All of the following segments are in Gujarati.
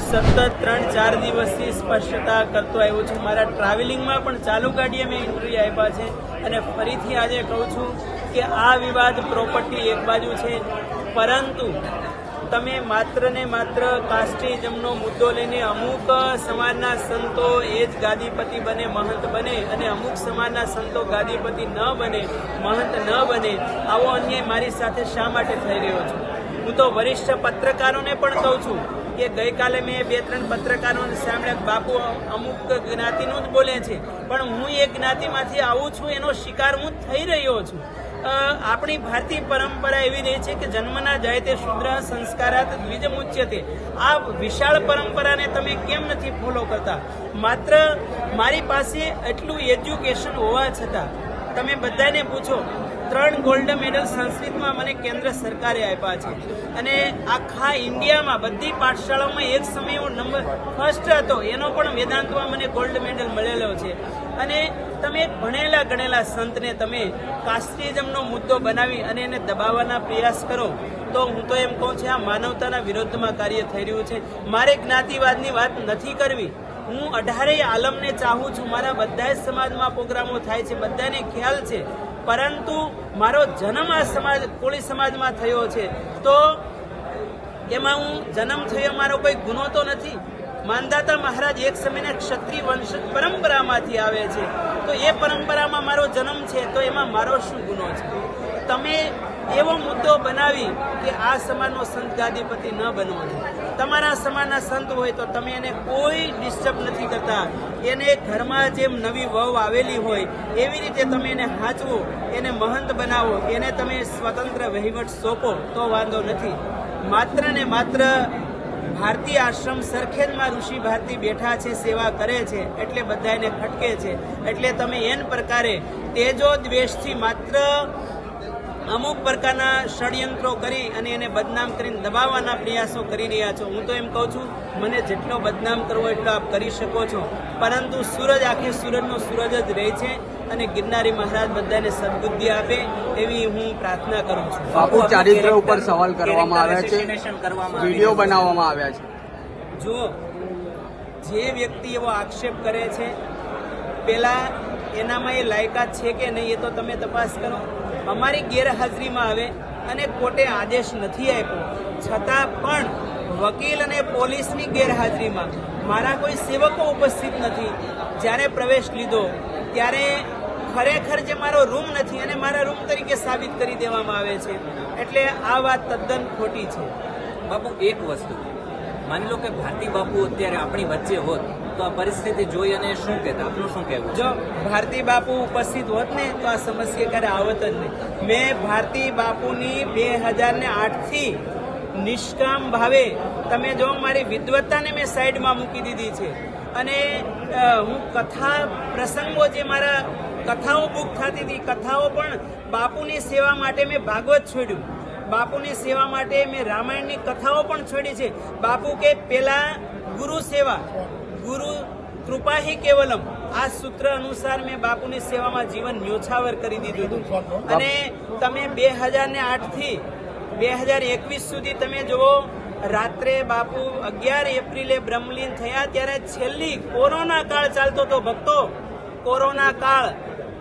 સતત 3-4 દિવસથી સ્પષ્ટતા કરતો આવ્યો છું. મારા ટ્રાવેલિંગમાં પણ ચાલુ ગાડીએ મેં ઇન્ટરવ્યૂ આપ્યા છે અને ફરીથી આજે કહું છું કે આ વિવાદ પ્રોપર્ટી એક બાજુ છે, પરંતુ તમે માત્ર ને માત્ર કાસ્ટિઝમનો મુદ્દો લઈને અમુક સમાજના સંતો એ જ ગાદીપતિ બને, મહંત બને, અને અમુક સમાજના સંતો ગાદીપતિ ન બને, મહંત ન બને, આવો અન્યાય મારી સાથે શા માટે થઈ રહ્યો છે? હું તો વરિષ્ઠ પત્રકારોને પણ કહું છું કે ગઈકાલે મેં 2-3 પત્રકારોને સાંભળ્યા, બાપુ અમુક જ્ઞાતિનું જ બોલે છે, પણ હું એ જ્ઞાતિમાંથી આવું છું, એનો શિકાર હું થઈ રહ્યો છું. આપણી ભારતીય પરંપરા એવી રહી છે કે જન્મના જાય તે શુદ્ર સંસ્કારાત દ્વિજમુચ્યતે. આ વિશાળ પરંપરાને તમે કેમ નથી ફોલો કરતા? માત્ર મારી પાસે એટલું એજ્યુકેશન હોવા છતાં તમે બધાને પૂછો, 3 ગોલ્ડ મેડલ સંસ્કૃતમાં મને કેન્દ્ર સરકારે આપ્યા છે અને આખા ઇન્ડિયામાં બધી પાઠશાળાઓમાં એક સમય હું નંબર 1 હતો, એનો પણ વેદાંતમાં મને ગોલ્ડ મેડલ મળેલો છે. અને તમે ભણેલા ગણેલા સંતને તમે કાસ્ટિઝમનો મુદ્દો બનાવી અને એને દબાવવાના પ્રયાસ કરો તો હું તો એમ કહું છું આ માનવતાના વિરોધમાં કાર્ય થઈ રહ્યું છે. મારે જ્ઞાતિવાદની વાત નથી કરવી. હું 18 આલમને ચાહું છું. મારા બધા જ સમાજમાં પ્રોગ્રામો થાય છે, બધાને ખ્યાલ છે, પરંતુ મારો જન્મ આ સમાજ કોળી સમાજમાં થયો છે તો એમાં હું જન્મ થયો મારો કોઈ ગુનો તો નથી. માનદાતા મહારાજ એક સમયના ક્ષત્રિય વંશ પરંપરામાંથી આવે છે, તો એ પરંપરામાં મારો જન્મ છે, તો એમાં મારો શું ગુનો છે? તમે એવો મુદ્દો બનાવી કે આ સમાજનો સંત ગાદીપતિ ન બનવો છે. તમારા સમાજના સંત હોય તો તમે એને કોઈ ડિસ્ટર્બ નથી કરતા. એને ઘરમાં જેમ નવી વહુ આવેલી હોય એવી રીતે તમે એને હાંચવો, એને મહંત બનાવો, એને તમે સ્વતંત્ર વહીવટ સોંપો તો વાંધો નથી. માત્ર ને માત્ર ભારતીય આશ્રમ સરખેજમાં ઋષિ ભારતી બેઠા છે, સેવા કરે છે, એટલે બધા એને ખટકે છે. એટલે તમે એન પ્રકારે તેજો દ્વેષથી માત્ર અમુક પ્રકારના ષડયંત્રો કરી અને એને બદનામ કરીને દબાવવાના પ્રયાસો કરી રહ્યા છો. હું તો એમ કહું છું મને જેટલો બદનામ કરવો એટલો આપ કરી શકો છો, પરંતુ સૂરજ આખે સૂરજનો સૂરજ જ રહે છે અને ગિરનારી મહારાજ બધાને સદબુદ્ધિ આપે એવી હું પ્રાર્થના કરું છું. બાપુ ચારિત્ર ઉપર સવાલ કરવામાં આવ્યા છે, વિડીયો બનાવવામાં આવ્યા છે. જો જે વ્યક્તિ એવો આક્ષેપ કરે છે, પેલા એનામાં એ લાયકાત છે કે નહીં એ તો તમે તપાસ કરો. અમારી ગેરહાજરીમાં આવે અને કોર્ટે આદેશ નથી આપ્યો છતાં પણ વકીલ અને પોલીસની ગેરહાજરીમાં મારા કોઈ સેવકો ઉપસ્થિત નથી. જ્યારે પ્રવેશ લીધો ત્યારે ખરેખર જે મારો રૂમ નથી અને મારા રૂમ તરીકે સાબિત કરી દેવામાં આવે છે. એટલે આ વાત તદ્દન ખોટી છે. બાપુ એક વસ્તુ માની લો કે ભારતી બાપુ અત્યારે આપણી વચ્ચે હોત તો આ પરિસ્થિતિ જોઈ અને શું કહેતા? આપનું શું કહેવું? જો ભારતી બાપુ ઉપસ્થિત હોત ને તો આ સમસ્યા ક્યારે આવત જ નહીં. મેં ભારતી બાપુની 2008થી નિષ્કામ ભાવે, તમે જો મારી વિદ્વત્તાને મેં સાઈડમાં મૂકી દીધી છે અને હું કથા પ્રસંગો જે મારા કથાઓ બુક થતી હતી, કથાઓ પણ બાપુની સેવા માટે મેં ભાગવત છોડ્યું, બાપુની સેવા માટે મેં રામાયણની કથાઓ પણ છોડી છે. બાપુ કે પેલા ગુરુ સેવા, ગુરુ કૃપા હિ કેવલમ, આ સૂત્ર અનુસાર મેં બાપુની સેવામાં જીવન ન્યોછાવર કરી દીધું હતું. અને તમે 2008 થી 2021 સુધી તમે જુઓ, રાત્રે બાપુ 11 એપ્રિલે બ્રહ્મલીન થયા ત્યારે છેલ્લી કોરોના કાળ ચાલતો હતો. ભક્તો, કોરોના કાળ,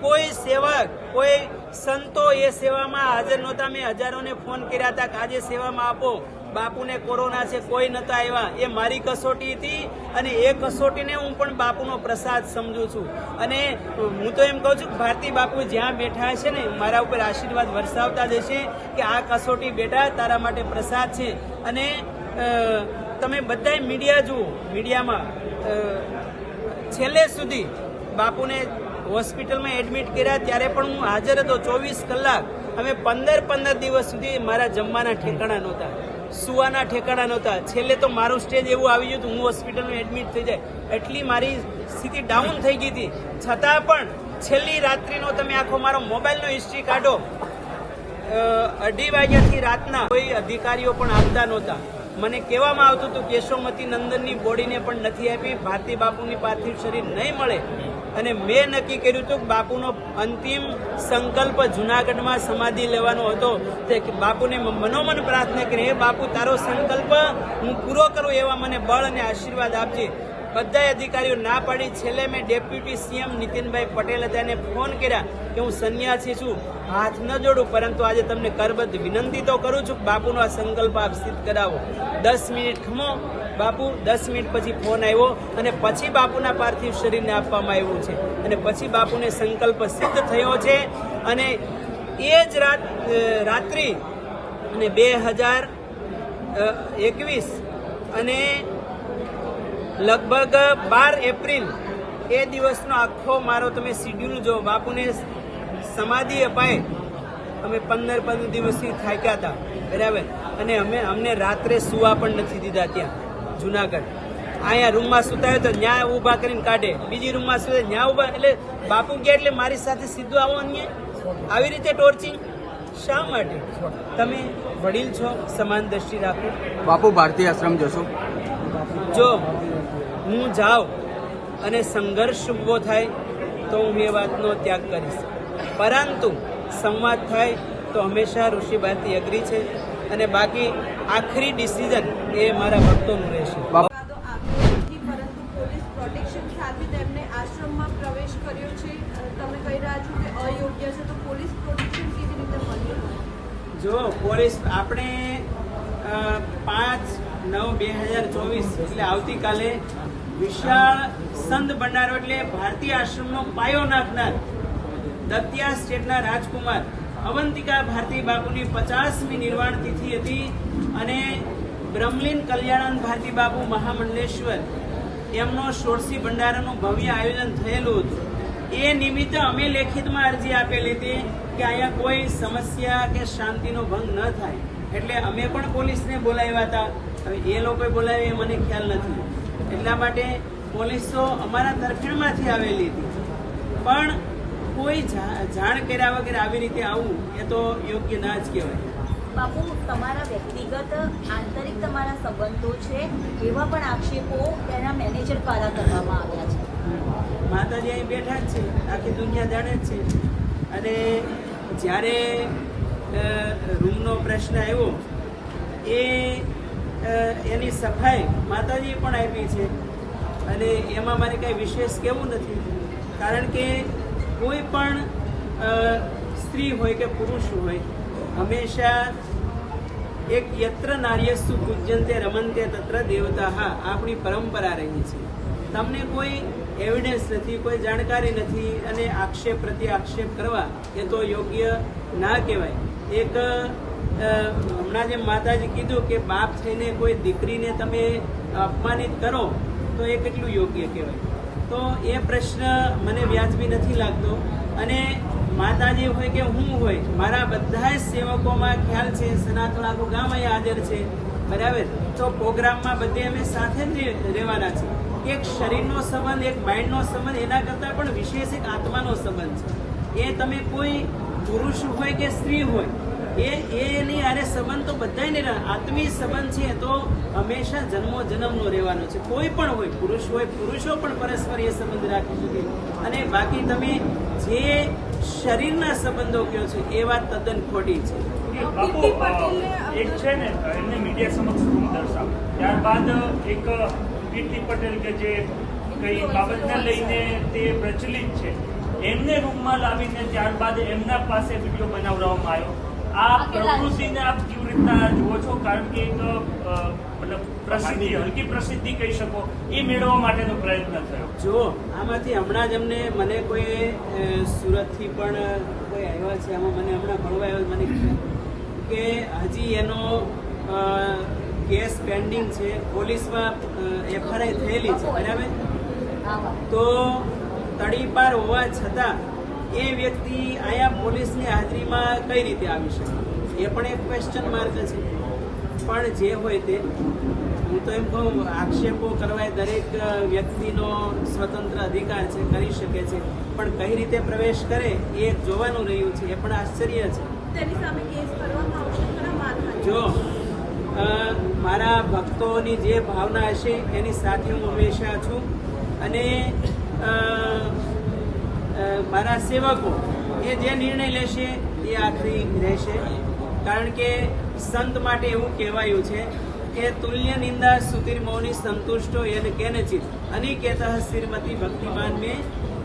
કોઈ સેવક, કોઈ સંતો એ સેવામાં હાજર નહોતા. મેં હજારોને ફોન કર્યા હતા કે આજે સેવામાં આપો, બાપુને કોરોના છે, કોઈ નતા આવ્યા. એ મારી કસોટી હતી અને એ કસોટીને હું પણ બાપુનો પ્રસાદ સમજુ છું. અને હું તો એમ કહું છું ભારતી બાપુ જ્યાં બેઠા છે ને મારા ઉપર આશીર્વાદ વરસાવતા જ હશે કે આ કસોટી બેટા તારા માટે પ્રસાદ છે. અને તમે બધાય મીડિયા જુઓ, મીડિયામાં છેલ્લે સુધી બાપુને હોસ્પિટલમાં એડમિટ કર્યા ત્યારે પણ હું હાજર હતો 24 કલાક. અમે 15 દિવસ સુધી મારા જમવાના ઠેકાણા નહોતા, સુવાના ઠેકાણા નહોતા. છેલ્લે તો મારું સ્ટેજ એવું આવી ગયું હતું હું હોસ્પિટલમાં એડમિટ થઈ જાય એટલી મારી સ્થિતિ ડાઉન થઈ ગઈ હતી. છતાં પણ છેલ્લી રાત્રિનો તમે આખો મારો મોબાઈલનો હિસ્ટ્રી કાઢો, 2:30 વાગ્યાથી રાતના કોઈ અધિકારીઓ પણ આવતા નહોતા. મને કહેવામાં આવતું હતું કેશવમતી નંદનની બોડીને પણ નથી આપી, ભારતી બાપુની પાર્થિવ શરીર નહીં મળે. અને મેં નક્કી કર્યું હતું કે બાપુનો અંતિમ સંકલ્પ જુનાગઢમાં સમાધિ લેવાનો હતો. તે બાપુને મનોમન પ્રાર્થના કરી, હે બાપુ તારો સંકલ્પ હું પૂરો કરું એવા મને બળ અને આશીર્વાદ આપજે. બધા અધિકારીઓ ના પાડી. છેલ્લે મેં ડેપ્યુટી સીએમ નીતિનભાઈ પટેલ હતા એને ફોન કર્યા કે હું સંન્યાસી છું, હાથ ન જોડું, પરંતુ આજે તમને કરબદ્ધ વિનંતી તો કરું છું કે બાપુનો આ સંકલ્પ આપ સિદ્ધ કરાવો. 10 મિનિટ ખમો બાપુ. 10 મિનિટ પછી ફોન આવ્યો અને પછી બાપુના પાર્થિવ શરીરને આપવામાં આવ્યું છે અને પછી બાપુને સંકલ્પ સિદ્ધ થયો છે. અને એ જ રાત્રિ અને 2021 અને લગભગ 12 એપ્રિલ એ દિવસનો આખો મારો તમે શિડ્યુલ જો. બાપુને સમાધિ અપાય અમે 15 દિવસથી થાક્યા હતા, બરાબર. અને અમને રાત્રે સુવા પણ નથી દીધા ત્યાં જુનાગઢ. અહીંયા રૂમમાં સુતાયો તો ન્યા ઊભા કરીને કાઢે, બીજી રૂમમાં સુતા ન્યા ઊભા. એટલે બાપુ ગયા એટલે મારી સાથે સીધું આવો અન્ય આવી રીતે ટોર્ચિંગ શા માટે? તમે વડીલ છો, સમાન દ્રષ્ટિ રાખો. બાપુ ભારતીય આશ્રમ જશો? જો હું જાઉં અને સંઘર્ષ ઊભો થાય તો હું એ વાતનો ત્યાગ કરીશ, પરંતુ સંવાદ થાય તો હંમેશા ઋષિ ભારતી અગ્રી છે. અને બાકી આખરી ડિસિઝન એ મારા ભક્તોનું રહેશે. પરંતુ પોલીસ પ્રોટેક્શન સાથે તેમને આશ્રમમાં પ્રવેશ કર્યો છે. તમે કહી રહ્યા છો કે અયોગ્ય છે, તો પોલીસ પ્રોટેક્શન કેવી રીતે મળ્યું? જો પોલીસ આપણે 5/9/2024 એટલે આવતીકાલે વિશાળ સંત ભંડારો એટલે ભારતીય આશ્રમનો પાયો નાખનાર દત્તિયા સ્ટેટના રાજકુમાર અવંતિકા ભારતી બાપુની 50મી નિર્વાણ તિથિ હતી અને બ્રહ્મલીન કલ્યાણાનંદ ભારતી બાપુ મહામંડલેશ્વર એમનો ષોડશી ભંડારાનું ભવ્ય આયોજન થયેલું હતું. એ નિમિત્તે અમે લેખિતમાં અરજી આપેલી હતી કે અહીંયા કોઈ સમસ્યા કે શાંતિનો ભંગ ન થાય, એટલે અમે પણ પોલીસને બોલાવ્યા હતા. હવે એ લોકોએ બોલાવી મને ખ્યાલ નથી, એટલા માટે પોલીસો અમારા તરફેણમાંથી આવેલી હતી. પણ કોઈ જાણ કર્યા વગર આવી રીતે આવવું એ તો યોગ્ય ના જ કહેવાય. બાપુ, તમારા વ્યક્તિગત આંતરિક તમારા સંબંધો છે એવા પણ આક્ષેપો તેના મેનેજર દ્વારા કરવામાં આવ્યા છે. માતાજી અહીં બેઠા જ છે, આખી દુનિયા જાણે જ છે. અને જ્યારે રૂમનો પ્રશ્ન આવ્યો એની સફાઈ માતાજીએ પણ આપી છે અને એમાં મારે કાંઈ વિશેષ કહેવું નથી, કારણ કે કોઈ પણ સ્ત્રી હોય કે પુરુષ હોય હંમેશા એક યત્ર નાર્યસ્તુ પૂજ્યંતે રમંતે તત્ર દેવતા આપણી પરંપરા રહી છે. તમને કોઈ એવિડન્સ નથી, કોઈ જાણકારી નથી અને આક્ષેપ પ્રત્યે આક્ષેપ કરવા એ તો યોગ્ય ના કહેવાય. એક હમણાં જેમ માતાજી કીધું કે બાપ થઈને કોઈ દીકરીને તમે અપમાનિત કરો તો એ કેટલું યોગ્ય કહેવાય. તો એ પ્રશ્ન મને વ્યાજબી નથી લાગતો. અને માતાજી હોય કે હું હોય, મારા બધા જ સેવકોમાં ખ્યાલ છે, સનાતન આખું ગામ અહીંયા હાજર છે, બરાબર. તો પ્રોગ્રામમાં બધે અમે સાથે જ રહેવાના છે. એક શરીરનો સંબંધ, એક માઇન્ડનો સંબંધ, એના કરતાં પણ વિશેષ એક આત્માનો સંબંધ છે. એ તમે કોઈ પુરુષ હોય કે સ્ત્રી હોય એની આરે સંબંધ તો બધાને આત્મીય સંબંધ છે તો હંમેશા જન્મો જન્મનો રહેવાનો છે. કોઈ પણ હોય, પુરુષ હોય, પુરુષો પણ પરસ્પર એ સંબંધ રાખી શકે. અને બાકી તમે જે શરીરના સંબંધો કહો છો એ વાત તદ્દન ખોટી છે. બાપુ એક છે ને એમને મીડિયા સમક્ષ રૂમ દર્શાવ, ત્યારબાદ એક કીર્તિ પટેલ કે જે કઈ બાબતને લઈને તે પ્રચલિત છે એમને રૂમમાં લાવીને ત્યારબાદ એમના પાસે વિડીયો બનાવવામાં આવ્યો. આ પ્રવૃત્તિને આપ કેવી રીતના જુઓ છો? કારણ કે એક મતલબ પ્રસિદ્ધિ, હલકી પ્રસિદ્ધિ કહી શકો, એ મેળવવા માટેનો પ્રયત્ન થયો. જો આમાંથી હમણાં જ મને કોઈ સુરતથી પણ કોઈ આવ્યા છે, આમાં મને હમણાં ભણવા આવ્યો, મને કે હજી એનો કેસ પેન્ડિંગ છે, પોલીસમાં એફઆરઆઈ થયેલી છે, બરાબર. તો તડીપાર હોવા છતાં એ વ્યક્તિ અહીંયા પોલીસની હાજરીમાં કઈ રીતે આવી શકે? એ પણ એક ક્વેશ્ચન માર્ક છે. પણ જે હોય તે, હું તો એમ કહું, આક્ષેપો કરવા દરેક વ્યક્તિનો સ્વતંત્ર અધિકાર છે, કરી શકે છે, પણ કઈ રીતે પ્રવેશ કરે એ જોવાનું રહ્યું છે. એ પણ આશ્ચર્ય છે. તેની સામે કેસ કરવામાં આવશે ખરા? જો મારા ભક્તોની જે ભાવના હશે એની સાથે હું હંમેશા છું અને મારા સેવકો એ જે નિર્ણય લેશે એ આખરી રહેશે. કારણ કે સંત માટે એવું કહેવાયું છે કે તુલ્ય નિંદા સુતિર મૌની સંતુષ્ટો યદ કેનચિત અનિકેતઃ શ્રીમતી ભક્તિમાન મેં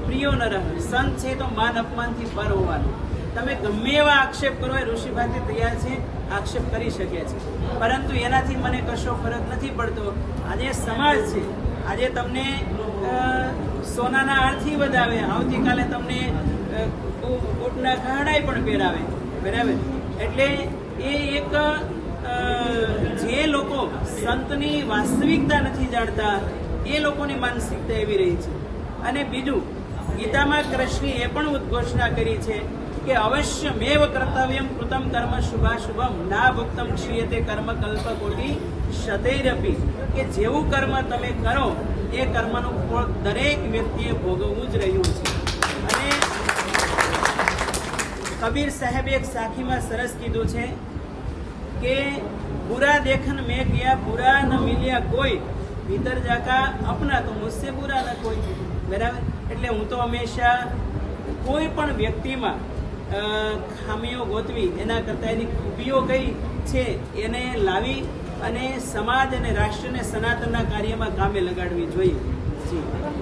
પ્રિયો ન રહ. સંત છે તો માન અપમાનથી પર હોવાનું. તમે ગમે એવા આક્ષેપ કરો એ ઋષિ ભાતી તૈયાર છે, આક્ષેપ કરી શકે છે, પરંતુ એનાથી મને કશો ફરક નથી પડતો. આજે સમાજ છે, આજે તમને સોનાના હારથી વધાવે, આવતીકાલે તમને ઊંટના ઘાડાય પણ પહેરાવે, બરાબર. એટલે એ એક જે લોકો સંતની વાસ્તવિકતા નથી જાણતા એ લોકોની માનસિકતા એવી રહી છે. અને બીજું, ગીતામાં કૃષ્ણે એ પણ ઉદ્ઘોષણા કરી છે કે અવશ્યમેવ કર્તવ્યમ કૃતમ કર્મ શુભાશુભમ ના ભુક્તમ ક્ષીયતે કર્મ કલ્પકોટી શતૈરપી. કે જેવું કર્મ તમે કરો એ કર્મનું ફળ દરેક વ્યક્તિએ ભોગવવું જ રહ્યું છે. અને કબીર સાહેબે એક સાખીમાં સરસ કીધું છે કે બુરા દેખન મેં કિયા બુરા ન મિલ્યા કોઈ ભીતર જાકા અપના તો મુझसे બુરા ન કોઈ, બરાબર. એટલે હું તો હંમેશા કોઈ પણ વ્યક્તિમાં ખામીઓ ગોતવી એના કરતાં એની ખૂબીઓ કઈ છે એને લાવી અને સમાજ અને રાષ્ટ્રને સનાતનના કાર્યમાં કામે લગાડવી જોઈએ.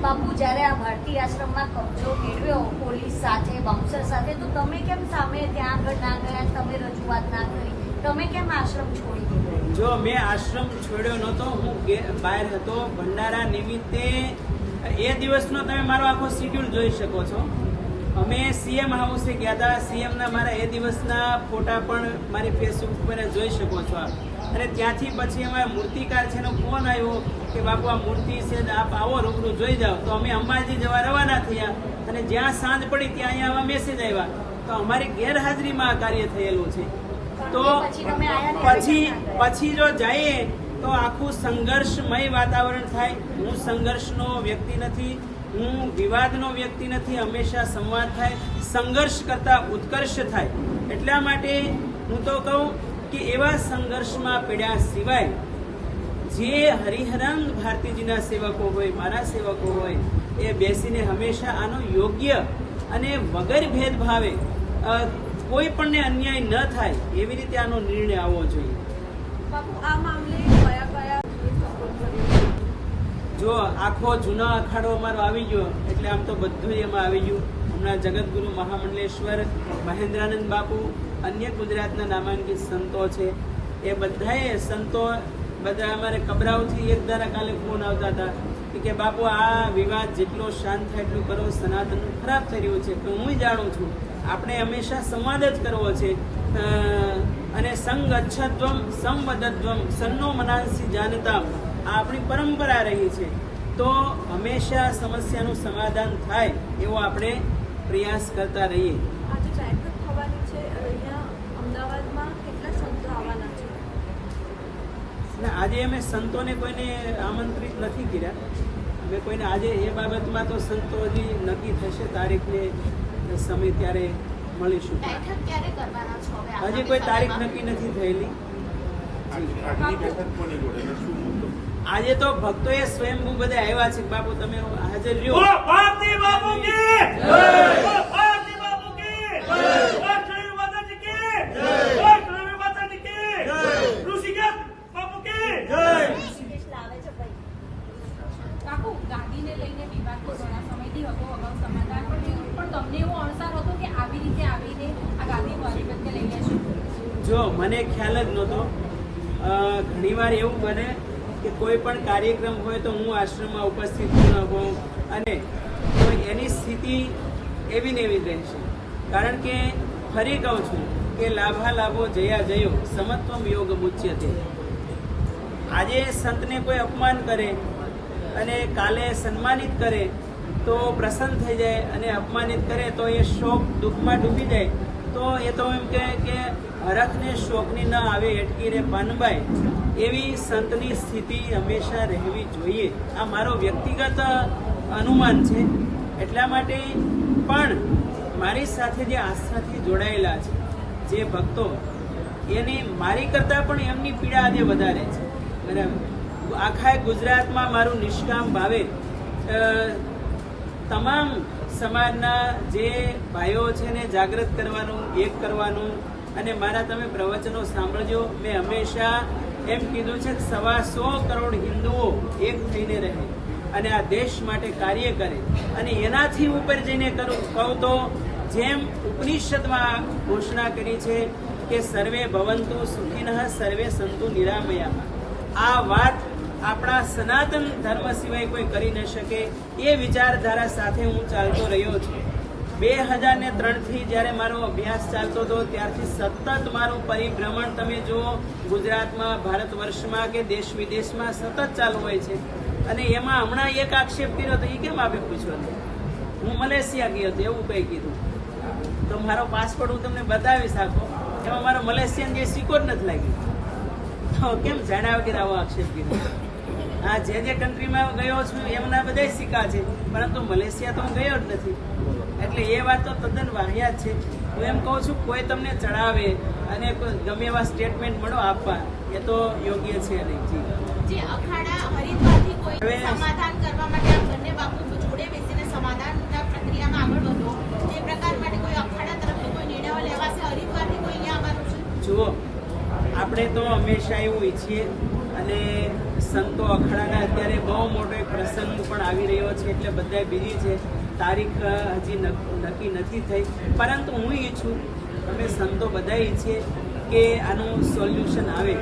બાપુ, જ્યારે આ ભારતી આશ્રમમાં કબજો મેળવ્યો પોલીસ સાથે, બાઉન્સર સાથે, તો તમે કેમ સામે ત્યાં આગળ ના ગયા? તમે રજૂઆત ના કરી? તમે કેમ આશ્રમ છોડી દીધો? જો મેં આશ્રમ છોડ્યો નહોતો, હું બહાર હતો ભંડારા નિમિત્તે. એ દિવસનો તમે મારો આખો શિડ્યુલ જોઈ શકો છો. અમે સીએમ હાઉસે ગયા હતા. સીએમના મારા એ દિવસના ફોટા પણ મારી ફેસબુક પર જોઈ શકો છો આપ. અને ત્યાંથી પછી અમારા મૂર્તિકાર છે એનો ફોન આવ્યો કે બાપુ આ મૂર્તિ છે આપ આવો રૂબરૂ જોઈ જાઓ. તો અમે અંબાજી જવા રવાના થયા અને જ્યાં સાંજ પડી ત્યાં અહીંયા મેસેજ આવ્યા. તો અમારી ગેરહાજરીમાં આ કાર્ય થયેલું છે. તો પછી જો જઈએ તો આખું સંઘર્ષમય વાતાવરણ થાય. હું સંઘર્ષનો વ્યક્તિ નથી, હું વિવાદનો વ્યક્તિ નથી. હંમેશા સંવાદ થાય, સંઘર્ષ કરતા ઉત્કર્ષ થાય. એટલા માટે હું તો કહું કે એવા સંઘર્ષમાં પીડ્યા સિવાય જે હરિહરાનંદ ભારતીજીના સેવકો હોય, મારા સેવકો હોય, એ બેસીને હંમેશા આનો યોગ્ય અને વગર ભેદભાવે કોઈ પણને અન્યાય ન થાય એવી રીતે આનો નિર્ણય આવવો જોઈએ. બાપુ, આ મામલે કયા કયા સપોર્ટ કર્યો? જો આખો જૂનો અખાડો અમારો આવી ગયો એટલે આમ તો બધું એમાં આવી ગયું. હમણાં જગતગુરુ મહામંડલેશ્વર મહેન્દ્રાનંદ બાપુ, અન્ય ગુજરાતના નામાંકિત સંતો છે, એ બધાએ સંતો બધા અમારે કબરાઓથી એક ધારા કાલે ફોન આવતા હતા કે બાપુ આ વિવાદ જેટલો શાંત થાય એટલું કરો, સનાતનનું ખરાબ થઈ રહ્યું છે. હું જાણું છું આપણે હંમેશા સંવાદ જ કરવો છે. અને સંગચ્છદ્વમ સંવદદ્વમ સન્નો મનાંસી જાનતા આ આપણી પરંપરા રહી છે. તો હંમેશા સમસ્યાનું સમાધાન થાય એવો આપણે પ્રયાસ કરતા રહીએ. આજે બેઠક થવાની છે અહીંયા અમદાવાદમાં, કેટલા સંતો આવવાના છે? આજે અમે સંતોને કોઈને આમંત્રિત નથી કર્યા. અમે કોઈને આજે એ બાબતમાં તો સંતો હજી નક્કી થશે, તારીખને સમય ત્યારે મળીશું. હજી કોઈ તારીખ નક્કી નથી થયેલી. આજે તો ભક્તોએ સ્વયંભૂ બધા આવ્યા છે. બાપુ તમે હાજર રહ્યો. ભારતી બાપુ કી જય! ભારતી બાપુ કી જય! લક્ષ્મી માતાજી કી જય! લક્ષ્મી માતાજી કી જય! ઋષિકેશ બાપુ કી જય! કાકુ, ગાંધીને લઈને વિવાદ તો ઘણા સમયથી હતો, અગાઉ સમાધાન પણ થયું, પણ તમને એવો અણસાર હતો કે આવી રીતે આવીને આ ગાંધી પરિષદને લઈ લેશો? જો મને ખ્યાલ જ નહોતો. ઘણીવાર એવું બને કે કોઈ પણ કાર્યક્રમ હોય તો હું આશ્રમમાં ઉપસ્થિત ન હોઉં અને તો એની સ્થિતિ એવી ને એવી રહેશે. કારણ કે ફરી કહું છું કે લાભા લાભો જયા જયો સમત્વમ યોગ મુચ્યતે. આજે સંતને કોઈ અપમાન કરે અને કાલે સન્માનિત કરે તો પ્રસન્ન થઈ જાય, અને અપમાનિત કરે તો એ શોક દુઃખમાં ડૂબી જાય. તો એ તો એમ કે હરખને શોકની ન આવે એટકી રે પાનબાઈ, એવી સંતની સ્થિતિ હંમેશા રહેવી જોઈએ. આ મારો વ્યક્તિગત અનુમાન છે. એટલા માટે પણ મારી સાથે જે આસ્થાથી જોડાયેલા છે જે ભક્તો, એની મારી કરતાં પણ એમની પીડા આજે વધારે છે. બરાબર. આખા ગુજરાતમાં મારું નિષ્કામ ભાવે તમામ સમાજના જે ભાઈઓ છે ને જાગૃત કરવાનું, એક કરવાનું. અને મારા તમે પ્રવચનો સાંભળજો. મેં હંમેશા એમ કીધું છે કે 125 કરોડ હિન્દુઓ એક થઈને રહે અને આ દેશ માટે કાર્ય કરે. અને એનાથી ઉપર જઈને કહું તો જેમ ઉપનિષદમાં ઘોષણા કરી છે કે સર્વે ભવંતુ સુખિનઃ સર્વે સંતુ નિરામયા. આ વાત આપણા સનાતન ધર્મ સિવાય કોઈ કરી ન શકે. એ વિચારધારા સાથે હું ચાલતો રહ્યો છું. 2003થી જ્યારે મારો અભ્યાસ ચાલતો હતો ત્યારથી સતત મારું પરિભ્રમણ તમે જુઓ ગુજરાતમાં, ભારત વર્ષમાં કે દેશ વિદેશમાં સતત ચાલુ હોય છે. અને એમાં હમણાં એક આક્ષેપ કર્યો તો એ કેમ આપે પૂછ્યો નહીં? હું મલેશિયા ગયો હતો એવું કંઈ કીધું તો મારો પાસપોર્ટ હું તમને બતાવી શકું. એમાં મારો મલેશિયન જે સિક્કો જ નથી લાગ્યો. તો કેમ જાણ્યા વગર આવો આક્ષેપ કર્યો? હા, જે કન્ટ્રીમાં ગયો છું એમના બધા સિક્કા છે, પરંતુ મલેશિયા તો હું ગયો જ નથી. એટલે એ વાત તો તદ્દન વાહિયાત છે. હું એમ કહું છું કોઈ તમને ચડાવે અને ગમે એવા સ્ટેટમેન્ટ મળો આપવા એ તો યોગ્ય છે નહીં. જે અખાડા હરિદ્વારથી કોઈ સમાધાન કરવા માટે આ બંને બાપુ જોડે બેસીને સમાધાનના પ્રક્રિયામાં આગળ વધો તે પ્રકાર માટે કોઈ અખાડા તરફથી કોઈ નિર્ણયો લેવાશે? હરિદ્વારથી કોઈ અહીંયા આવવાનું છે? જુઓ, આપણે તો હંમેશા એવું ઈચ્છીએ અને સંતો અખાડાના અત્યારે બહુ મોટો એક પ્રસંગ પણ આવી રહ્યો છે એટલે બધા બીજી છે. તારીખ હજી નક્કી નથી થઈ, પરંતુ હું ઈચ્છું, અમે સંતો બધા ઈચ્છીએ કે આનું સોલ્યુશન આવે.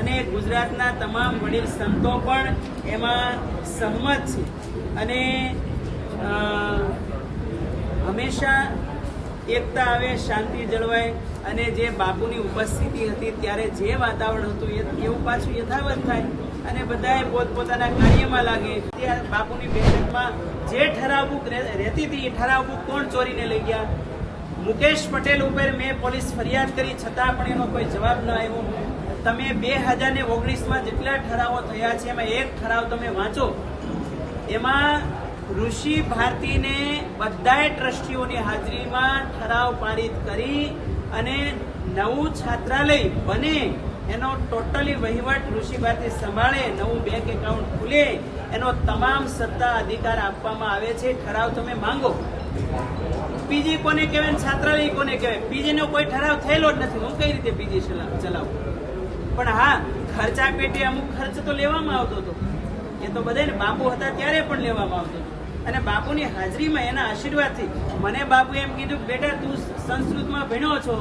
અને ગુજરાતના તમામ વડીલ સંતો પણ એમાં સહમત છે. અને હંમેશા એકતા આવે, શાંતિ જળવાય. અને જે બાપુની ઉપસ્થિતિ હતી ત્યારે જે વાતાવરણ હતું એવું પાછું યથાવત થાય અને બધાએ પોતપોતાના કાર્યમાં લાગે. ત્યાં બાપુની બેઠકમાં જે ઠરાવ બુક રહેતી હતી એ ઠરાવ બુક કોણ ચોરીને લઈ ગયા? મુકેશ પટેલ ઉપર મેં પોલીસ ફરિયાદ કરી છતાં પણ એનો કોઈ જવાબ ન આવ્યો. તમે 2019માં જેટલા ઠરાવો થયા છે એમાં એક ઠરાવ તમે વાંચો, એમાં ઋષિ ભારતીને બધાએ ટ્રસ્ટીઓની હાજરીમાં ઠરાવ પારિત કરી અને નવું છાત્રાલય બને એનો ટોટલી વહીવટ ઋષિ ભારતી સંભાળે, નવું બેંક એકાઉન્ટ ખુલે, એનો તમામ સત્તા અધિકાર આપવામાં આવે છે. ઠરાવ તમે માંગો. પીજી કોને કહેવાય, છાત્રાલય કોને કહેવાય? પીજીનો કોઈ ઠરાવ થયેલો જ નથી. હું કઈ રીતે પીજી ચલાવું? પણ હા, ખર્ચા પેટે અમુક ખર્ચ તો લેવામાં આવતો હતો. એ તો બધાને બાપુ હતા ત્યારે પણ લેવામાં આવતો હતો. અને બાપુની હાજરીમાં એના આશીર્વાદથી મને બાપુ એમ કીધું, બેટા તું સંસ્કૃતમાં ભણ્યો છો,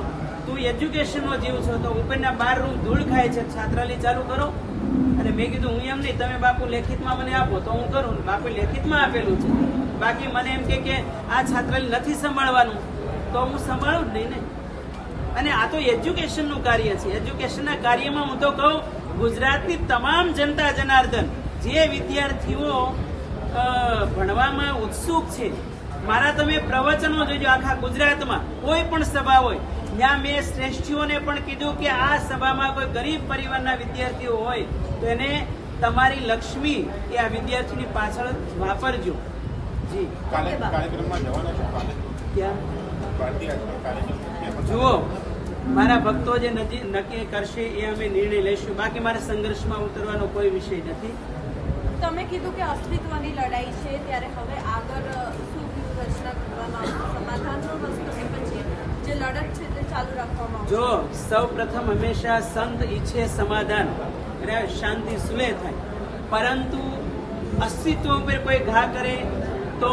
તું એજ્યુકેશનનો જીવ છો, તો ઉપરના 12 રૂમ ધૂળ ખાય છે, છાત્રાલય ચાલુ કરો. અને મેં કીધું હું એમ નહીં, તમે બાપુ લેખિતમાં મને આપો તો હું કરું. બાપુ લેખિતમાં આપેલું છે. બાકી મને એમ કે આ છાત્રાલય નથી સંભાળવાનું તો હું સંભાળું જ નહીં ને. અને આ તો એજ્યુકેશનનું કાર્ય છે. એજ્યુકેશનના કાર્યમાં હું તો કહું, ગુજરાતની તમામ જનતા જનાર્દન જે વિદ્યાર્થીઓ ભણવામાં ઉત્સુક છે, મારા તમે પ્રવચનો જોજો આખા ગુજરાતમાં કોઈ પણ સભા હોય ત્યાં મેં શ્રેષ્ઠીઓને પણ કીધું કે આ સભામાં કોઈ ગરીબ પરિવારના વિદ્યાર્થીઓ હોય તો એને તમારી લક્ષ્મી એ આ વિદ્યાર્થીની પાછળ વાપરજો. જી, જુઓ, મારા ભક્તો જે નક્કી કરશે એ અમે નિર્ણય લઈશું. બાકી મારે સંઘર્ષમાં ઉતરવાનો કોઈ વિષય નથી. તમે કીધું કે અસ્તિત્વની લડાઈ છે, ત્યારે હવે આગળ શું રચના કરવામાં આવશે? સમાધાનનો રસ્તો કે પછી જે લડત છે તે ચાલુ રાખવામાં આવશે? જો સૌ પ્રથમ હંમેશા સંત ઈચ્છે સમાધાન અને શાંતિ સુલેહ થાય, પરંતુ અસ્તિત્વ ઉપર કોઈ ઘા કરે તો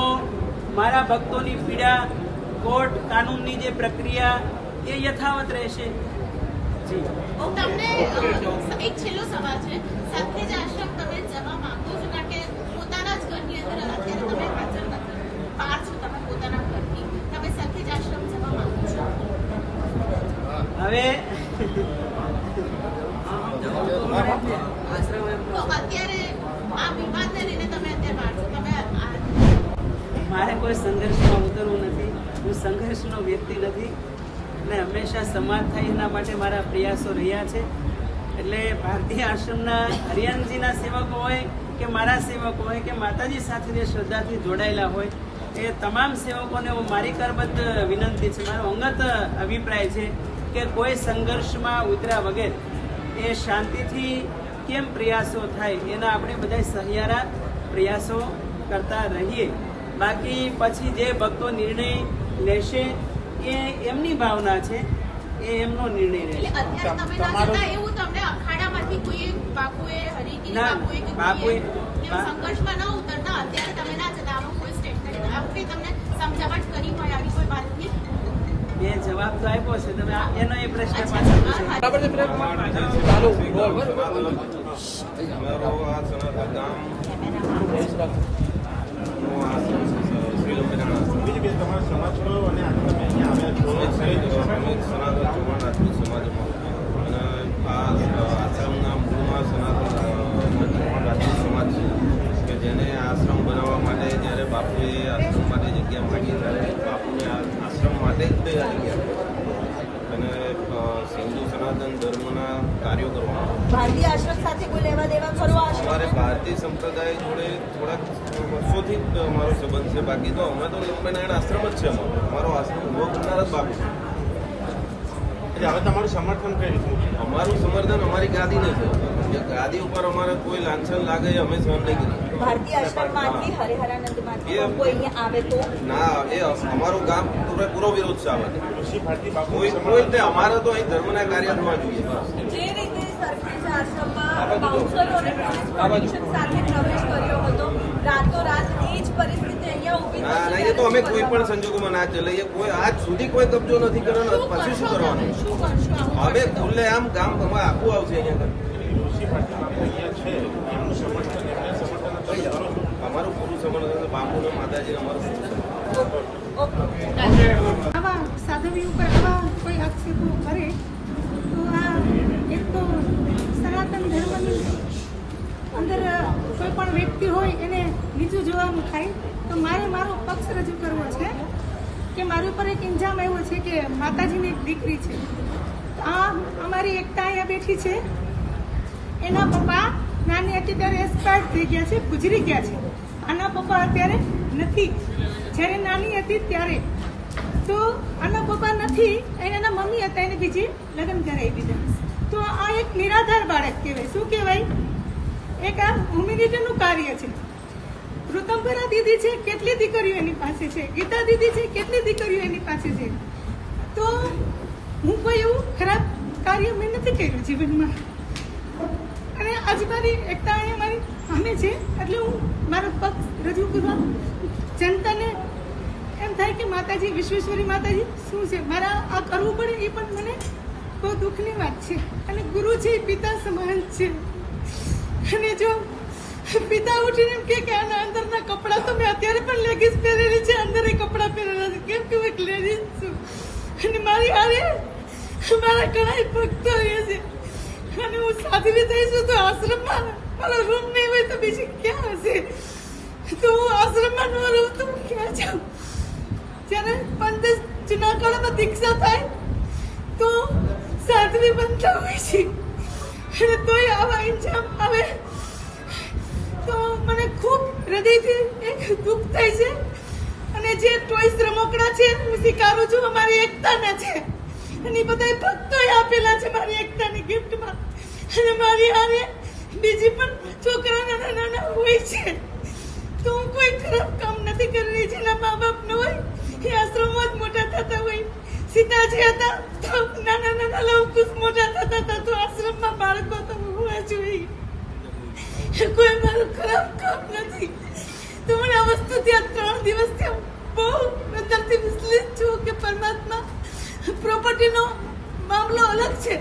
મારા ભક્તોની પીડા, કોર્ટ કાનૂનની જે પ્રક્રિયા એ યથાવત રહેશે. જી, તમને એક છેલ્લો સવાલ છે. સાથે જ આશ્રમ તમે જવા માંગો છો? કારણ કે પોતાના જ ઘરની અંદર અત્યારે તમે હાજર નથી, બહાર છો તમે પોતાના ઘરથી, તમે સાથે જ આશ્રમ જવા માંગો છો? હવે તો અત્યારે આ વિવાદને લઈને તમે અત્યારે બહાર છો, તમે મારે કોઈ સંઘર્ષમાં ઉતરવું નથી. હું સંઘર્ષનો વ્યક્તિ નથી અને હંમેશા સમાજ થાય એના માટે મારા પ્રયાસો રહ્યા છે. એટલે ભારતીય આશ્રમના હરિયાણજીના સેવકો હોય કે મારા સેવકો હોય કે માતાજી સાથે જે શ્રદ્ધાથી જોડાયેલા હોય એ તમામ સેવકોને હું મારી કરબદ્ધ વિનંતી છે, મારો અંગત અભિપ્રાય છે કે કોઈ સંઘર્ષમાં ઉતર્યા વગર એ શાંતિથી કેમ પ્રયાસો થાય એના આપણે બધા સહિયારા પ્રયાસો કરતા રહીએ. બાકી પછી જે ભક્તો નિર્ણય લેશે એ એમની ભાવના છે, એ એમનો નિર્ણય રહેશે. એટલે અત્યારે તમે ના જતા એવું તમને અખાડામાંથી કોઈ બાપુએ હરિગીરી ના, બાપુએ કે બાપુએ કોઈએ સંઘર્ષમાં ન ઉતરતા અત્યારે તમે ના જતા આમાં કોઈ સ્ટેટમેન્ટ આપણે તમને સમજાવટ કરી હોય આવી કોઈ વાતની? મેં જવાબ તો આપ્યો છે, તમે એનો એ પ્રશ્ન પાછળ પૂછો. બરાબર છે પ્રેમ? ચાલો બોલ. અમારો આ સનાતન ગામ બીજી તમારો સમાજ છો અને આજે તમે અહીંયા આવ્યા છો. અમે સનાતન ચૌહાણ રાજપૂત સમાજમાં અને આ આશ્રમના મૂળમાં સનાતન ચૌહાણ રાજપૂત સમાજ છે કે જેને આશ્રમ બનાવવા માટે જ્યારે બાપુએ આશ્રમ માટે જગ્યા માંગી ત્યારે બાપુને આશ્રમ માટે જ બે જગ્યા અને હિન્દુ સનાતન ધર્મના કાર્યો કરવામાં ભારતીય આશ્રમ સાથે કોઈ લેવા દેવા ખરો આશ્રમ? અમારે ભારતીય સંપ્રદાય જોડે થોડાક વર્ષોથી જ અમારો સંબંધ છે. બાકી તો અમે તો લંબાનારાયણ આશ્રમ જ છે. અમારો આશ્રમ ઉભો કરનાર જ બાપુ છે. એટલે હવે તમારું સમર્થન કઈ રીતનું? અમારું સમર્થન અમારી ગાદીને છે. જે ગાદી ઉપર અમારે કોઈ લાંછન લાગે એ અમે સહન નહીં કરીએ. ભારતીય આશ્રમમાંથી હરિહરાનંદમાંથી કોઈ અહીંયા આવે તો ના, એ અમારું ગામ પૂરો વિરોધ છે આ વાત. ઋષિ ભારતી બાપુ કોઈ રીતે અમારે તો અહીં ધર્મના કાર્ય થવા જોઈએ. જે રીતે સરખેજ આશ્રમમાં બાઉન્સરો અને પોલીસ પ્રોટેક્શન સાથે પ્રવેશ કર્યો હતો, રાતોરાત એ જ પરિસ્થિતિ અહીંયા ઊભી ના ના, એ તો અમે કોઈ પણ સંજોગોમાં ના ચલાવીએ. કોઈ આજ સુધી કોઈ કબજો નથી કરવાનો. પછી શું કરવાનું? શું કરશું આવું? હવે ખુલ્લે આમ ગામ અમારે આખું આવશે અહીંયા. ઋષિ ભારતી બાપુ અહીંયા છે એમનું સમર્થન એમને સમર્થન તમે કરો છો? અમારું પૂરું સમર્થન બાપુને માતાજીને અમારું પૂરું સમર્થન. આવા સાધવી ઉપર આવા કોઈ આક્ષેપો કરે તો આ એક તો સનાતન ધર્મની અંદર કોઈ પણ વ્યક્તિ હોય એને બીજું જોવાનું થાય. તો મારે મારો પક્ષ રજૂ કરવો છે કે મારી ઉપર એક ઇન્જામ આવ્યો છે કે માતાજીની એક દીકરી છે. આ અમારી એકતા અહીંયા બેઠી છે, એના પપ્પા નાની હતી ત્યારે એક્સપાયર થઈ ગયા છે, ગુજરી ગયા છે. આના પપ્પા અત્યારે નથી. જ્યારે નાની હતી ત્યારે તો આના પપ્પા નથી, એના મમ્મી હતા, એને બીજી લગ્ન કરાવી દીધા. તો આ એક નિરાધાર બાળક કહેવાય. શું કહેવાય? એક આ હ્યુમેનિટીનું કાર્ય છે. ઋતંબરા દીદી છે, કેટલી દીકરીઓ એની પાસે છે. ગીતા દીદી છે, કેટલી દીકરીઓ એની પાસે છે. તો હું કોઈ એવું ખરાબ કાર્ય મેં નથી કર્યું જીવનમાં. અને આજ મારી એકતા અહીંયા મારી સામે છે એટલે હું મારો પક્ષ રજૂ કરવા જનતાને એમ થાય કે માતાજી વિશ્વેશ્વરી માતાજી શું છે, મારા આ કરવું પડે એ પણ મને બહુ દુઃખની વાત છે. અને ગુરુ છે એ પિતા સમાન છે. અને જો પિતા ઉઠીને એમ કે આના અંદરના કપડાં તો મેં અત્યારે પણ લેગીસ પહેરેલી છે, અંદર એ કપડાં પહેરેલા છે, કેમ કે હું એક લેડીઝ છું. અને મારી હારે મારા ઘણા ભક્તો રહે છે. અને હું સાધવી થઈશું તો આશ્રમમાં મારો રૂમ નહીં હોય તો બીજી ક્યાં હશે? તો હું આશ્રમમાં ન રહું તો હું ક્યાં જાઉં? જ્યારે 15 જૂના કાળમાં દીક્ષા થાય તો સાધવી બનતા હોય છે. અને તોય આવા ઇન્જામ આવે તો મને ખૂબ હૃદયથી એક દુઃખ થાય છે. અને જે ટોયસ રમકડા છે હું સ્વીકારું છું, અમારી એકતાના છે. અને બધા ભક્તોએ આપેલા છે મારી એકતાની ગિફ્ટમાં. અને મારી હારે બીજી પણ છોકરા નાના નાના હોય છે. તો હું કોઈ ખરાબ કામ નથી કરી રહી. જેના મા બાપ ન હોય એ આશ્રમમાં જ મોટા થતા હોય. સીતાજી હતા તો નાના નાના લવકુશ મોટા થતા હતા. તો આશ્રમમાં બાળકો તો હોવા જોઈએ. કોઈ મારું ખરાબ કામ નથી. તો મને આ વસ્તુ ત્યાં 3 દિવસથી બહુ અંદરથી વિચલિત છું કે પરમાત્મા, પ્રોપર્ટીનો મામલો અલગ છે,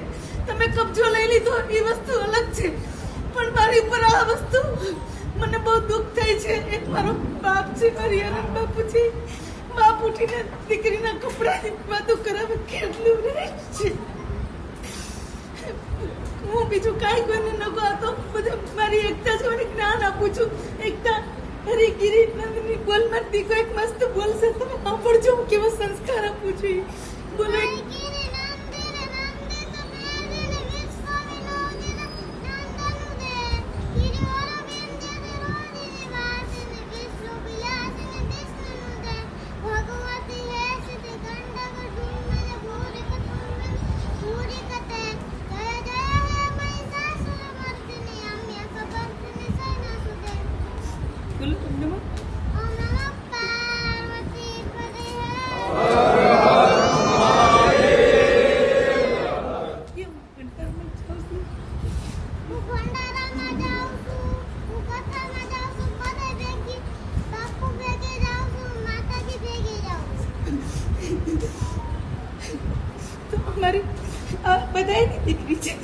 તમે કબજો લઈ લીધો એ વસ્તુ અલગ છે, પણ મારી ઉપર આ વસ્તુ મને બહુ દુઃખ થાય છે. એક મારો બાપ છે, મારી આનંદ બાપુ છે. બાપ ઉઠીને દીકરીના કપડાની વાતો કરાવે કેટલું રહે છે. હું બીજું કાંઈ કોઈને ન કહતો, બધા મારી એકતા છે, મને જ્ઞાન આપું છું. એકતા હરિગીરી નંદની બોલમાંથી કોઈક મસ્ત બોલશે તમે સાંભળજો હું કેવો સંસ્કાર આપું છું. બોલો તો અમારી આ બધાયની દીકરી છે.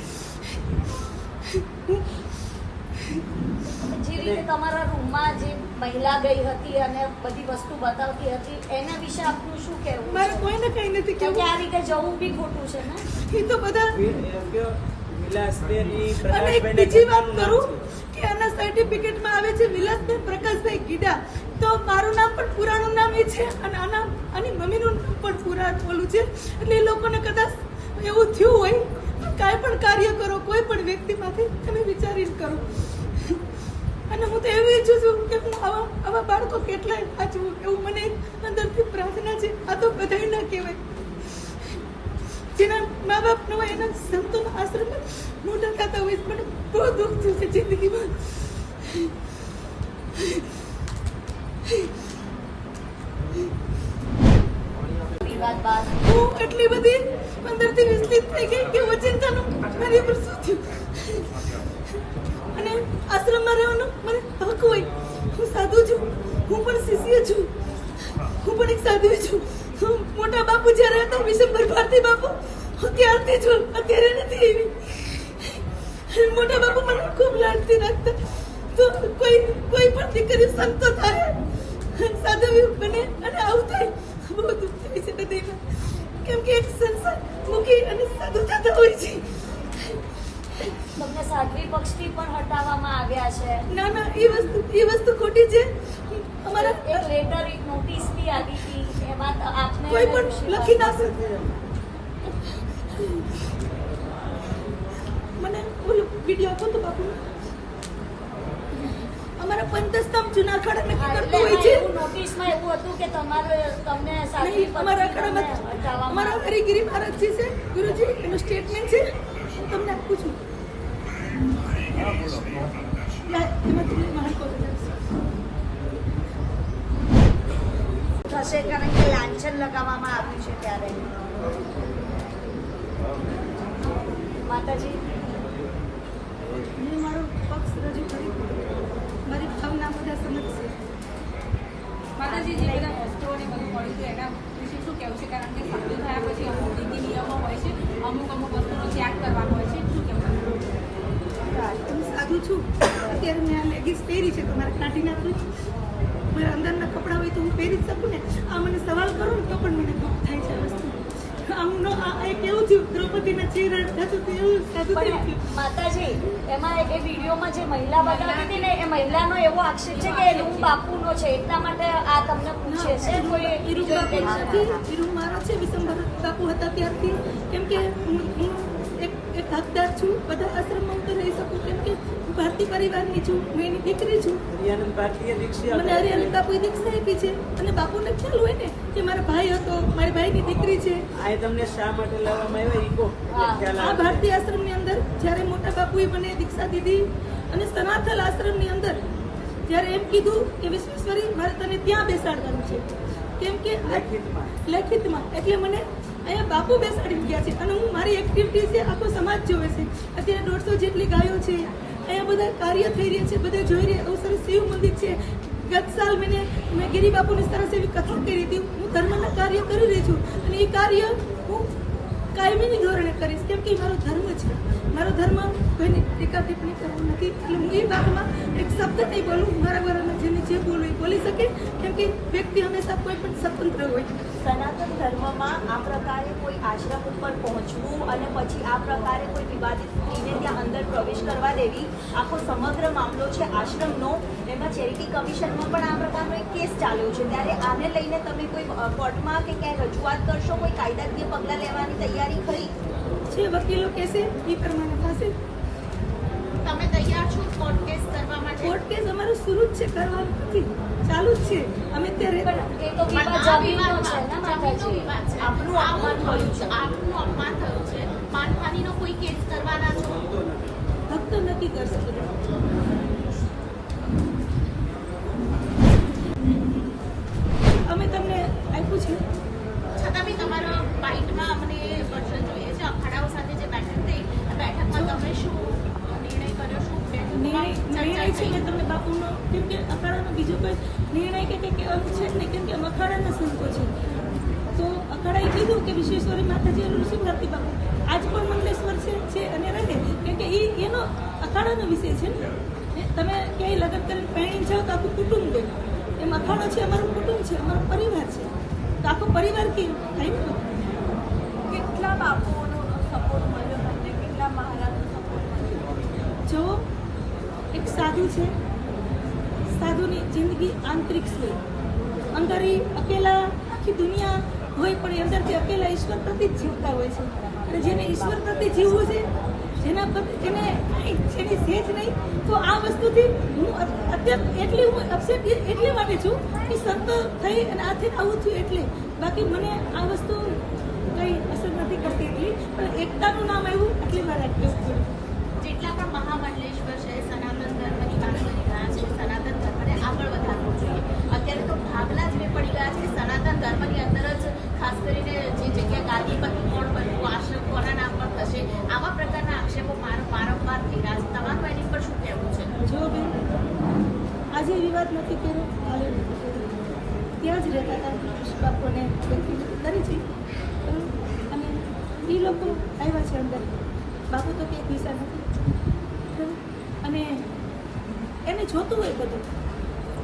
જે રીતે તમારા રૂમમાં જે મહિલા ગઈ હતી અને બધી વસ્તુ બતાવતી હતી એના વિશે આપનું શું કહેવું છે? મારે કોઈને કઈ નથી કેમ કે કેવું. આ રીતે જવું બી ખોટું છે ને. એ તો બધા. વિલાસબેન ઈ અને એક પ્રકાશબેન બીજી વાત નામ કરું છે. કે આના સર્ટિફિકેટમાં આવે છે વિલાસબેન પ્રકાશભાઈ ગીડા, તો મારું નામ પણ પુરાણું નામ એ છે અને આની મમ્મીનું નામ પણ પુરાણ ઓલું છે. એટલે એ લોકોને કદાચ એવું થયું હોય, કાંઈ પણ કાર્ય કરો કોઈ પણ વ્યક્તિમાંથી તમે વિચારીને કરો. અને હું તો એવું ઈચ્છું છું કે હું આવા બાળકો કેટલાય સાચવું, એવું મને અંદરથી પ્રાર્થના છે. આ તો બધાય ના કહેવાય. જેના મા બાપ ન હોય એના સંતોના આશ્રમમાં મોટા થતા હોય, મને બહુ દુઃખ થયું છે જિંદગીમાં. વિવાદ બાદ હું એટલી બધી અંદરથી વિચલિત થઈ ગઈ કે ઓચિંતાનું મારી ઉપર શું થયું. અને આશ્રમમાં રહેવાનો મને હક હોય. હું સાધુ છું, હું પણ શિષ્ય છું, હું પણ એક સાધુ છું. મોટા બાપુ જ્યારે હતા વિશંબર ભારતી બાપુ, હું ત્યારથી છું, અત્યારે નથી એવી. મોટા બાપુ મને ખૂબ લાડથી રાખતા. તો કોઈ પણ દીકરી સંતો થાય, સાધુ બને અને આવું થાય, બહુ દુઃખ થાય છે હૃદયમાં. કેમ કે એક સંસાર મૂકી અને સાધુ થતા હોય છે. તમને સાધ્વી પક્ષથી પણ હટાવવામાં આવ્યા છે. ના ના, એ વસ્તુ ખોટી છે. અમારા એક લેટર એક નોટિસ બી આવી હતી, એમાં આપને કોઈ પણ લખી ના શકે. મને ઓલું વિડીયો આપો તો બાપુ. અમારા પંચસ્તંભ જૂના અખાડા નક્કી કરતું હોય છે. એવું નોટિસમાં એવું હતું કે તમને સાધ્વી નહીં, અમારા અખાડામાં હટાવવામાં અમારા હરિગીરી મહારાજજી છે, ગુરુજી, એનું સ્ટેટમેન્ટ છે. હું તમને આપું છું. એમાં તમને મહાન થશે કારણ કે લાંછન લગાવવામાં આવ્યું છે ત્યારે. માતાજી હું મારો પક્ષ રજૂ કરી, મારી ભાવના બધા સમજશે. માતાજી જે બધા વસ્તુઓને બધું મળ્યું છે એના વિશે શું કહેવું છે? કારણ કે સાધુ થયા પછી અમુક નીતિ નિયમો હોય છે, અમુક વસ્તુનો ત્યાગ કરવાનો હોય છે, શું કહેવું? હું સાધુ છું, અત્યારે મેં આ લેગીસ પહેરી છે, તમારે કાઢી નાખું. મારા અંદરના કપડાં હોય તો હું પહેરી જ શકું ને. આ મને સવાલ કરો ને તો પણ મને દુઃખ થાય છે આ વસ્તુ. એક એવું થયું, દ્રૌપદીના ચહેરા થતું હતું એવું સાધુ થઈ ગયું. માતાજી એમાં એ વિડીયોમાં જે મહિલા બતાવતી હતી ને એ મહિલાનો એવો આક્ષેપ છે કે રૂમ બાપુનો છે, એટલા માટે આ તમને પૂછે છે. કોઈ ઈરૂમ મારો છે, વિશંબર બાપુ હતા ત્યારથી. કેમ કે હું એક હકદાર છું, બધા આશ્રમમાં હું તો રહી શકું. કેમ કે હું ભારતીય પરિવારની છું, હું એની દીકરી છું. હરિયાનંદ ભારતીય દીક્ષા મને હરિયાનંદ બાપુએ દીક્ષા આપી છે. અને બાપુને ખ્યાલ હોય ને કે મારા ભાઈ હતો, મારી ભાઈની દીકરી છે. આ તમને શા માટે લાવવામાં આવ્યા ઈ કહો. ખ્યાલ આ આવે. ભારતીય આશ્રમની અંદર જ્યારે મોટા બાપુએ મને દીક્ષા દીધી અને સનાથલ આશ્રમની અંદર જ્યારે એમ કીધું કે વિશ્વેશ્વરી મારે તને ત્યાં બેસાડવાનું છે, કેમ કે લેખિતમાં એટલે મને અહીંયા બાપુ બેસાડી ગયા છે. અને હું મારી એક્ટિવિટી છે, આખો સમાજ જોવે છે. અત્યારે 150 જેટલી ગાયો છે, અહીંયા બધા કાર્ય થઈ રહ્યા છે, બધા જોઈ રહ્યા. બહુ સરસ શિવ મંદિર છે. ગત સાલ મેં ગિરી બાપુની સરસ એવી કથા કરી હતી. હું ધર્મના કાર્ય કરી રહી છું અને એ કાર્ય હું કાયમીની ધોરણે કરીશ. કેમ કે મારો ધર્મ છે. મારો ધર્મ કોઈને ટીકા ટિપ્પણી કરવું નથી. એટલે હું એ વાતમાં એક શબ્દ નહીં બોલું. મારા વારામાં જેને જે બોલવું એ બોલી શકે. કેમ કે વ્યક્તિ હંમેશા કોઈ પણ સ્વતંત્ર હોય. સનાતન ધર્મમાં આ પ્રકારે કોઈ આશ્રમ ઉપર પહોંચવું અને પછી આ પ્રકારે કોઈ વિવાદિત સ્ત્રીને ત્યાં અંદર પ્રવેશ કરવા દેવી, આખો સમગ્ર મામલો છે આશ્રમનો. એમાં ચેરિટી કમિશનમાં પણ આ પ્રકારનો એક કેસ ચાલ્યો છે. ત્યારે આને લઈને તમે કોઈ કોર્ટમાં કે ક્યાંય રજૂઆત કરશો? કોઈ કાયદાકીય પગલાં લેવાની તૈયારી ખરી જે વકીલો કહેશે એ પ્રમાણે થશે. તમે તૈયાર છો કોર્ટ કેસ કરવા માટે? કોર્ટ કેસ અમારું શરૂ જ છે, કરવાનું નથી, ચાલુ જ છે. અમે ત્યારે એ તો વિવાદ જમીનનો છે ને માતાજી. આપનું અપમાન થયું છે, આપનું અપમાન થયું છે. માનહાનિનો કોઈ કેસ કરવાના છો? ભક્ત નક્કી કરશે બધું. અમે તમને આપ્યું છે. છતાં બી તમારા બાઇટમાં અમને વર્ઝન જોઈએ છે. અખાડાઓ સાથે જે બેઠક થઈ, બેઠકમાં તમે શું નિર્ણય કર્યો? શું નિર્ણય છે કે તમે બાપુનો, કેમ કે અખાડાનો બીજો કોઈ નિર્ણય કે કંઈક એવું છે જ નહીં. કેમ કે અખાડાના સંતો છે, તો અખાડા કે વિશ્વેશ્વરી માતાજી અને ઋષિ ભારતી બાપુ આજ પણ મંગલેશ્વર છે અને રહે, કેમ કે એનો અખાડાનો વિષય છે ને. તમે ક્યાંય લગ્ન કરીને પહેણી જાઓ તો આખું કુટુંબ ગયું, એમ અખાડો છે અમારું કુટુંબ છે, અમારો પરિવાર છે, તો આખો પરિવાર કેવું થાય ને. કેટલા બાપુઓનો સપોર્ટ મળ્યો તમને, કેટલા મહારાજનો સપોર્ટ મળ્યો? જો એક સાધુ છે, સાધુની જિંદગી આંતરિક હોય, અંદર એ અકેલા આખી દુનિયા હોય પણ એ અંદરથી અકેલા ઈશ્વર પ્રતિ જ જીવતા હોય છે. અને જેને ઈશ્વર પ્રતિ જીવવું છે, જેના પ્રતિ જેને જેની સેજ નહીં, તો આ વસ્તુથી હું અત્યારે હું અપસેટ એટલે માટે છું કે સંતો થઈ અને આથી આવું થયું એટલે. બાકી મને આ વસ્તુ કંઈ અસર નથી કરતી એટલી, પણ એકતાનું નામ આવ્યું એટલે મારે કહેવું પડ્યું. જેટલા પણ મહામંડલેશ્વર છે સનાતન ધર્મની વાત કરી રહ્યા છે, સનાતન ધર્મને આગળ વધારવું જોઈએ. અત્યારે તો ભાગલા જ પડી ગયા છે સનાતન ધર્મની અંદર જ, ખાસ કરીને જે જગ્યા ગાદીપતિ કોણ બનવું, આશ્રમ કોના નામ પર થશે, આવા પ્રકારના આક્ષેપો વારંવાર થઈ રહ્યા છે. તમારું એની પર શું કહેવું છે? જો બેન, આજે વિવાદ નથી કર્યો, કાલે નથી કર્યો, ત્યાં જ રહેતા હતા બાપુને કરી છે. અને એ લોકો આવ્યા છે અંદર, બાપુ તો કંઈક વિચાર નથી. અને એને જોતું હોય બધું.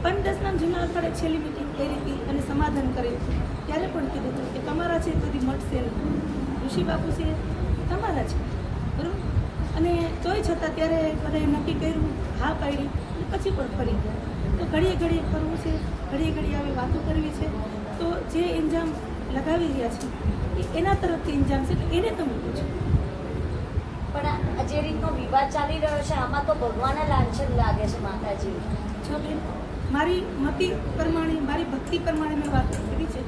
5-10 જૂના અખાડે છેલ્લી મિટિંગ કરી હતી અને સમાધાન કરેલું, ત્યારે પણ કીધું હતું કે તમારા છે બધી મળશે નહીં, ઋષિ બાપુ છે તમારા છે, બરાબર. અને તોય છતાં ત્યારે બધાએ નક્કી કર્યું, હા પાડી, પછી પણ ફરી ગયા. તો ઘડીએ ઘડીએ ફરવું છે, ઘડીએ ઘડીએ આવી વાતો કરવી છે, તો જે ઇન્જામ લગાવી રહ્યા છે એ એના તરફથી ઇન્જામ છે, એટલે એને તમે પૂછો. પણ આ જે રીતનો વિવાદ ચાલી રહ્યો છે આમાં તો ભગવાનના લાંછન લાગે છે માતાજી. જો બેન, મારી મતિ પ્રમાણે, મારી ભક્તિ પ્રમાણે મેં વાત કરી છે.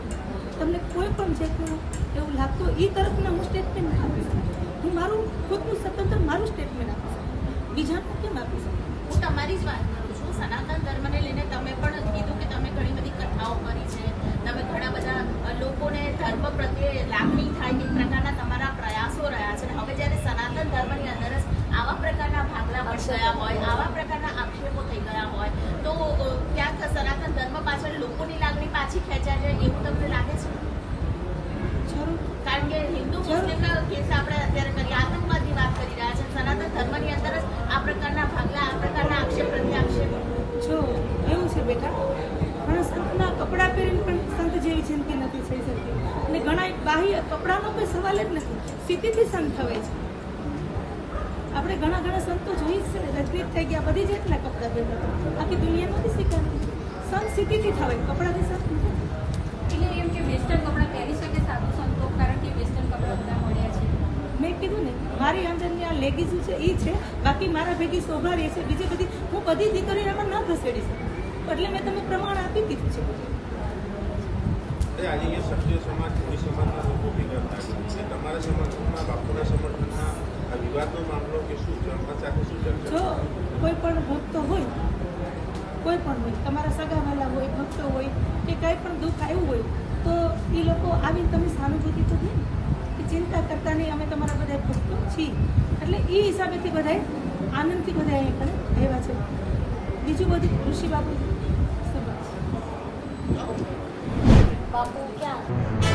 તમને કોઈ પણ જાતનું એવું લાગતું એ તરફના હું સ્ટેટમેન્ટ ના આપી શકું. હું મારું ખુદનું સ્વતંત્ર મારું સ્ટેટમેન્ટ આપી શકું, બીજાનું કેમ આપી શકું? હું તમારી જ વાત કરું છું. સનાતન ધર્મને લઈને તમે પણ કીધું કે તમે ઘણી બધી કથાઓ કરી છે, તમે ઘણા બધા લોકોને ધર્મ પ્રત્યે લાગણી થાય એ પ્રકારના તમારા પ્રયાસો રહ્યા છે. હવે જ્યારે સનાતન ધર્મની અંદર જ આવા પ્રકારના ભાગલા પડી ગયા હોય, આવા પ્રકારના આક્ષેપો થઈ ગયા હોય, તો ક્યાંક સનાતન ધર્મ પાછળ લોકોની લાગણી પાછી ખેંચાય છે એવું તમને લાગે છે? કારણ કે હિન્દુ મુસ્લિમના કેસ આપણે અત્યારે કરી, આતંકવાદની વાત કરી રહ્યા છે, સનાતન ધર્મની અંદર જ આ પ્રકારના ભાગલા, આ પ્રકારના આક્ષેપ પ્રત્યાક્ષેપ. જો એવું છે બેટા, ઘણા સંતના કપડાં પહેરીને પણ સંત જેવી જિંદગી નથી થઈ શકતી. અને ઘણા બાહ્ય કપડાનો કોઈ સવાલ જ નથી, સ્થિતિથી સંત થવાય છે. આપણે ઘણા સંતો જોઈ જ છે, રજનીત થઈ ગયા, બધી જાતના કપડાં પહેરતા, આખી દુનિયા નથી શીખવાની. સંત સ્થિતિથી થવાય, કપડાથી સંત નથી. એટલે એમ કે વેસ્ટર્ન કપડાં પહેરી શકે સાધુ સંતો, કારણ કે વેસ્ટર્ન કપડાં બધા મળ્યા છે. મેં કીધું ને, મારી અંદરની આ લેગીઝ છે એ છે, બાકી મારા ભેગી શોભા રહે છે, બીજી બધી હું બધી દીકરીઓ એમાં ના ઘસેડી શકું, એટલે મેં તમને પ્રમાણ આપી દીધું છે. આજે અહીંયા ક્ષત્રિય સમાજ, કોઈ સમાજના લોકો ભેગા થાય છે, તમારા સમાજમાં બાપુના સમર્થનના આ વિવાદનો મામલો કે શું જનતા સાથે શું ચર્ચા? જો કોઈ પણ ભક્તો હોય, કોઈ પણ હોય, તમારા સગાવાલા હોય, ભક્તો હોય, કે કંઈ પણ દુઃખ આવ્યું હોય, તો એ લોકો આવીને તમે સહાનુભૂતિ તો દે કે ચિંતા કરતા નહીં, અમે તમારા બધા ભક્તો છીએ. એટલે એ હિસાબેથી બધાએ આનંદથી બધા અહીંયા આવ્યા છે. બીજું બધું ઋષિ બાપુ બાપુ ક્યાં